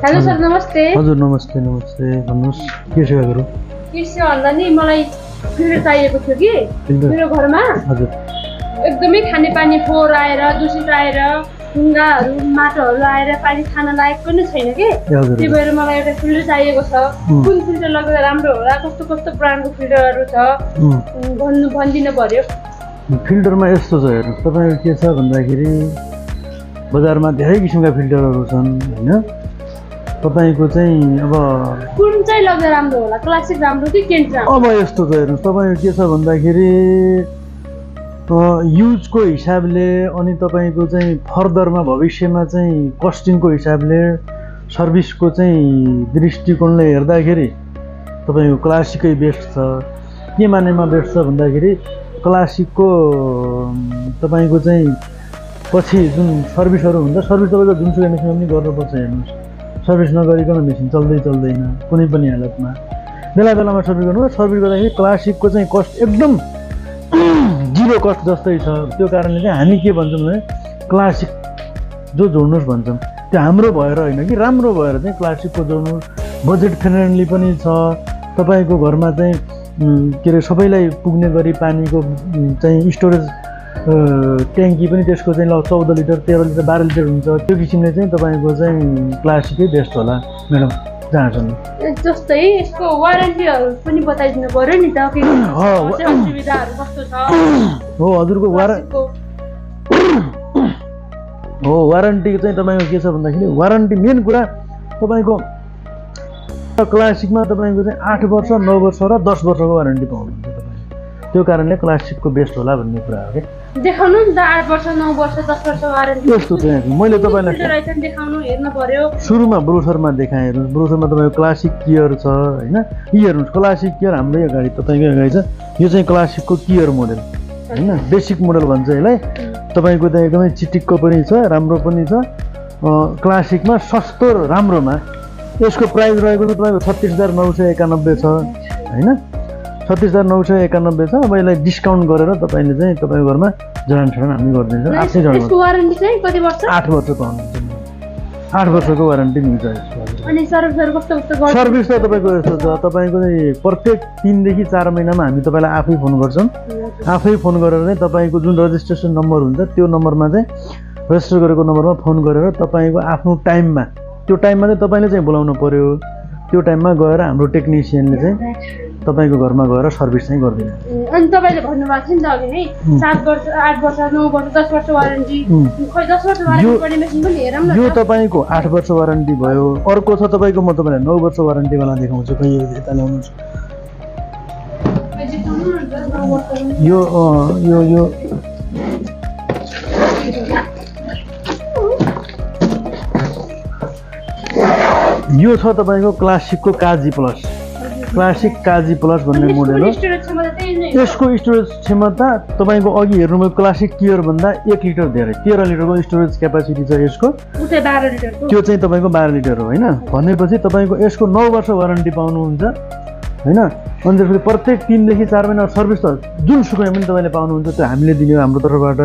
Hello sir नमस्ते। हजुर नमस्ते नमस्ते भन्नुहोस् के सेवा गरौँ? के सेवा भन्दा नि मलाई फिल्टर चाहिएको थियो कि फिल्टर? मेरो घरमा हजुर एकदमै खानेपानी फोहोर आएर दूषित आएर ढुङ्गाहरू माटोहरू आएर पानी खान लायक पनि छैन कि हजुर त्यही भएर मलाई एउटा फिल्टर चाहिएको छ। कुन फिल्टर लगेर राम्रो होला, कस्तो कस्तो ब्रान्डको फिल्टरहरू छ भनिदिनु पर्यो। फिल्टरमा यस्तो छ हेर्नुहोस्, तपाईँको के छ भन्दाखेरि बजारमा धेरै किसिमका फिल्टरहरू छन् होइन। तपाईँको चाहिँ अब कुन चाहिँ लगेर राम्रो होला, क्लासिक राम्रो कि केन्ट राम्रो? अब यस्तो छ हेर्नुहोस्, तपाईँको के छ भन्दाखेरि युजको हिसाबले अनि तपाईँको चाहिँ फर्दरमा भविष्यमा चाहिँ कस्टिङको हिसाबले सर्भिसको चाहिँ दृष्टिकोणले हेर्दाखेरि तपाईँको क्लासिकै बेस्ट छ। के मानेमा बेस्ट छ भन्दाखेरि क्लासिकको तपाईँको चाहिँ पछि जुन सर्भिसहरू हुन्छ, सर्भिस तपाईँको जुनसुकै मेसिनमा पनि गर्नुपर्छ। हेर्नुहोस्, सर्भिस नगरिकन मेसिन चल्दैन कुनै पनि हालतमा। बेला बेलामा सर्भिस गर्नु, सर्भिस गर्दाखेरि क्लासिकको चाहिँ कस्ट एकदम जिरो कस्ट जस्तै छ। त्यो कारणले चाहिँ हामी के भन्छौँ भने क्लासिक जो जोड्नुहोस् भन्छौँ, त्यो हाम्रो भएर होइन कि राम्रो भएर चाहिँ क्लासिकको जोड्नुहोस्। बजेट फ्रेन्डली पनि छ। तपाईँको घरमा चाहिँ के अरे सबैलाई पुग्ने गरी पानीको चाहिँ स्टोरेज ट्याङ्की पनि त्यसको चाहिँ 14 लिटर 13 लिटर 12 लिटर हुन्छ। त्यो किसिमले चाहिँ तपाईँको चाहिँ क्लासिकै बेस्ट होला म्याडम जहाँसम्म। जस्तै यसको वारेन्टीहरू पनि बताइदिनु पर्यो नि त, के सुविधाहरू कस्तो छ? हो हजुरको वारन्टी चाहिँ तपाईँको के छ भन्दाखेरि वारन्टी मेन कुरा तपाईँको क्लासिकमा तपाईँको चाहिँ 8 वर्ष 9 वर्ष र 10 वर्षको वारन्टी पाउनुहुन्छ तपाईँ। त्यो कारणले क्लासिकको बेस्ट होला भन्ने कुरा हो कि। देखाउनु नि त 8 वर्ष 9 वर्ष 10 वर्ष वारेन्टी यस्तो चाहिँ मैले तपाईँलाई देखाउनु हेर्नु पर्यो। सुरुमा ब्रोसरमा देखाएँ। हेर्नुहोस्, ब्रोसरमा तपाईँको क्लासिक कियर छ होइन। यी हेर्नुहोस्, क्लासिक कियर हाम्रै अगाडि तपाईँकै अगाडि छ। यो चाहिँ क्लासिकको कियर मोडल होइन, बेसिक मोडल भन्छ यसलाई। तपाईँको त एकदमै चिटिक्क पनि छ, राम्रो पनि छ। क्लासिकमा सस्तो र राम्रोमा यसको प्राइस रहेको छ तपाईँको 36,991 छ होइन। 36,991 छ। अब यसलाई डिस्काउन्ट गरेर तपाईँले चाहिँ तपाईँको घरमा जडान छडान हामी गरिदिन्छौँ। आफ्नै जडान। यसको वारेन्टी चाहिँ कति वर्ष? 8 वर्ष पाउनुहुन्छ। 8 वर्षको वारेन्टी मिल्छ यसको। अनि सर्भिसहरू कस्तो कस्तो गर्छ? सर्भिस त तपाईँको यस्तो छ, तपाईँको चाहिँ प्रत्येक 3 देखि 4 महिनामा हामी तपाईँलाई आफै फोन गर्छौँ। आफै फोन गरेर चाहिँ तपाईँको जुन रजिस्ट्रेसन नम्बर हुन्छ त्यो नम्बरमा चाहिँ रजिस्टर गरेको नम्बरमा फोन गरेर तपाईँको आफ्नो टाइममा त्यो टाइममा चाहिँ तपाईँले चाहिँ बोलाउनु पर्यो। त्यो टाइममा गएर हाम्रो टेक्निसियनले चाहिँ तपाईँको घरमा गएर सर्भिस चाहिँ गरिदिनु। अनि तपाईँले भन्नुभएको थियो नि त अघि नै 7 वर्ष 8 वर्ष 9 वर्ष 10 वर्ष वारेन्टी। खै 10 वर्ष वारेन्टी पर्ने मेसिन पनि हेरौँ न। यो तपाईँको 8 वर्ष वारेन्टी भयो। अर्को छ तपाईँको, म तपाईँलाई 9 वर्ष वारेन्टीवाला देखाउँछु। खै यता ल्याउनुहोस्। यो यो छ तपाईँको क्लासिकको काजी प्लस। क्लासिक काजी प्लस भन्ने मोडल हो। यसको स्टोरेज क्षमता तपाईँको अघि हेर्नुभयो क्लासिक कियर भन्दा 1 लिटर धेरै, 13 लिटरको स्टोरेज क्यापासिटी छ यसको। त्यो चाहिँ तपाईँको 12 लिटर हो होइन। भनेपछि तपाईँको यसको 9 वर्ष वारन्टी पाउनुहुन्छ होइन। अनि त्यसपछि प्रत्येक 3 देखि 4 महिना सर्भिस त जुनसुकै पनि तपाईँले पाउनुहुन्छ, त्यो हामीले दिने हो हाम्रो तर्फबाट।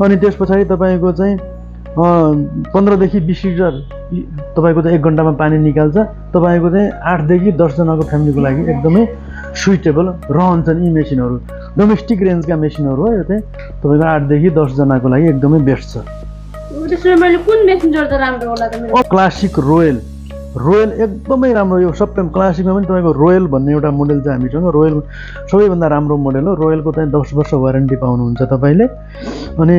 अनि त्यस पछाडि तपाईँको चाहिँ 15 देखि 20 लिटर तपाईँको चाहिँ 1 घन्टामा पानी निकाल्छ। तपाईँको चाहिँ 8 देखि 10 जनाको फ्यामिलीको लागि एकदमै सुइटेबल रहन्छन् यी मेसिनहरू। डोमेस्टिक रेन्जका मेसिनहरू हो यो चाहिँ। तपाईँको 8 देखि 10 जनाको लागि एकदमै बेस्ट छ। त्यसमा मैले कुन मेसिन जोड्दा राम्रो होला त? मेरो क्लासिक रोयल एकदमै राम्रो। यो सब टाइम क्लासिकमा पनि तपाईँको रोयल भन्ने एउटा मोडल छ हामीसँग। रोयल सबैभन्दा राम्रो मोडल हो। रोयलको चाहिँ 10 वर्ष वारेन्टी पाउनुहुन्छ तपाईँले। अनि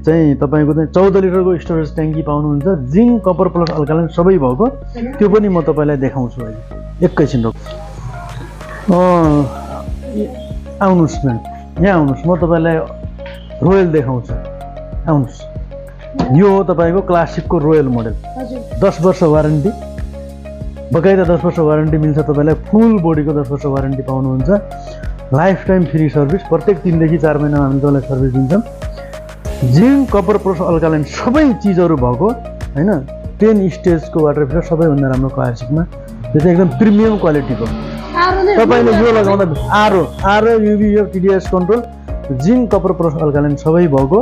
चाहिँ तपाईँको चाहिँ 14 लिटरको स्टोरेज ट्याङ्की पाउनुहुन्छ। जिङ्क कपर प्लस अल्कालाइन सबै भएको। त्यो पनि म तपाईँलाई देखाउँछु अहिले एकैछिन रोक। आउनुहोस् न, यहाँ आउनुहोस्, म तपाईँलाई रोयल देखाउँछु। आउनुहोस्, यो हो तपाईँको क्लासिकको रोयल मोडल। 10 वर्ष वारेन्टी बकाइदा 10 वर्ष वारेन्टी मिल्छ तपाईँलाई। फुल बडीको 10 वर्ष वारेन्टी पाउनुहुन्छ। Life time free service. प्रत्येक 3 देखि 4 महिनामा हामी तपाईँलाई सर्भिस दिन्छौँ। जिङ्क कपर प्लस अल्कालाइन सबै चिजहरू भएको होइन। 10 स्टेजको वाटर फिल्टर सबैभन्दा राम्रो क्लासिकमा। यो चाहिँ एकदम प्रिमियम क्वालिटीको। तपाईँले यो लगाउँदा RO UBF TDS control zinc copper plus alkaline सबै भएको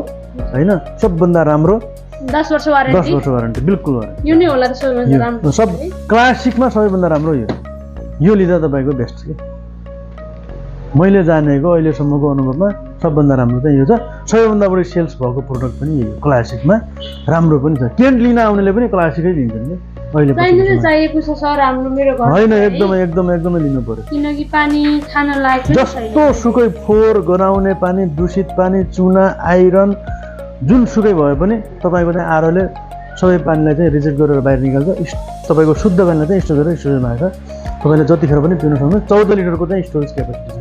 होइन। सबभन्दा राम्रो 10 वर्ष 10 वारेन्टी वर्ष वारेन्टी बिल्कुल वारेन्टी यो नै होला त सबैभन्दा राम्रो सब क्लासिकमा सबैभन्दा राम्रो यो लिँदा तपाईँको बेस्ट के मैले जानेको अहिलेसम्मको अनुभवमा सबभन्दा राम्रो चाहिँ यो छ सबैभन्दा बढी सेल्स भएको प्रोडक्ट पनि यही हो क्लासिकमा राम्रो पनि छ केन्ट लिन आउनेले पनि क्लासिकै लिन्छन् नि अहिले चाहिएको छ सर हाम्रो मेरो घर होइन एकदमै लिनु पर्यो किनकि पानी खान लायक जस्तो सुकै फोहोर गनाउने पानी दूषित पानी चुना आइरन जुन सुकै भए पनि तपाईँको चाहिँ आरोले सबै पानीलाई चाहिँ रिजेक्ट गरेर बाहिर निकाल्छ तपाईँको शुद्ध पानीलाई चाहिँ स्टोर गरेर स्टोरेजमा हाल्छ तपाईँले जतिखेर पनि पिउन सक्नुहुन्छ 14 लिटरको चाहिँ स्टोरेज क्यापेसिटी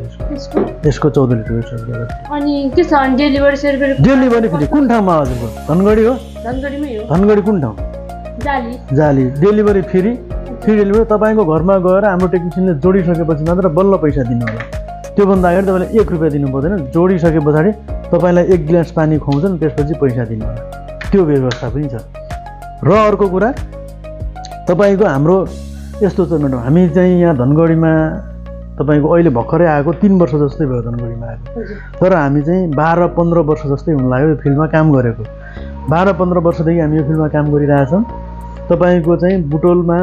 छ यसको 14 लिटरको स्टोरेज क्यापेसिटी अनि के छ डेलिभरी सर्भिस डेलिभरी फेरि कुन ठाउँमा हजुरको धनगढी हो धनगढीमै हो धनगढी कुन ठाउँ जाली डेलिभरी फ्री डेलिभरी तपाईँको घरमा गएर हाम्रो टेक्निसियनले जोडिसकेपछि मात्र बल्ल पैसा दिनु होला त्योभन्दा अगाडि तपाईँले 1 रुपियाँ दिनु पर्दैन जोडिसके पछाडि तपाईँलाई 1 गिलास पानी खुवाउँछन् त्यसपछि पैसा दिनु होला त्यो व्यवस्था पनि छ र अर्को कुरा तपाईँको हाम्रो यस्तो छ म्याडम हामी चाहिँ यहाँ धनगढीमा तपाईँको अहिले भर्खरै आएको 3 वर्ष जस्तै भयो धनगढीमा आएको तर हामी चाहिँ 12-15 वर्ष जस्तै हुन लाग्यो यो फिल्डमा काम गरेको 12-15 वर्षदेखि हामी यो फिल्डमा काम गरिरहेछौँ तपाईँको चाहिँ बुटोलमा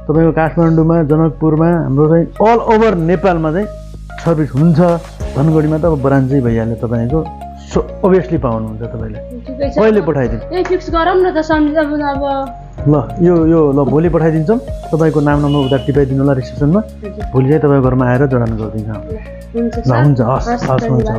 तपाईँको काठमाडौँमा जनकपुरमा हाम्रो चाहिँ अल ओभर नेपालमा चाहिँ सर्भिस हुन्छ धनगढीमा त अब ब्रान्चै भइहाल्यो तपाईँको अभियसली पाउनुहुन्छ तपाईँले कहिले पठाइदिनु फिक्स गरौँ न त अब ल यो ल भोलि पठाइदिन्छौँ तपाईँको नाम नम्बर उता टिपाइदिनु होला रिसेप्सनमा भोलि चाहिँ तपाईँको घरमा आएर जडान गरिदिन्छौँ ल हुन्छ हस् हुन्छ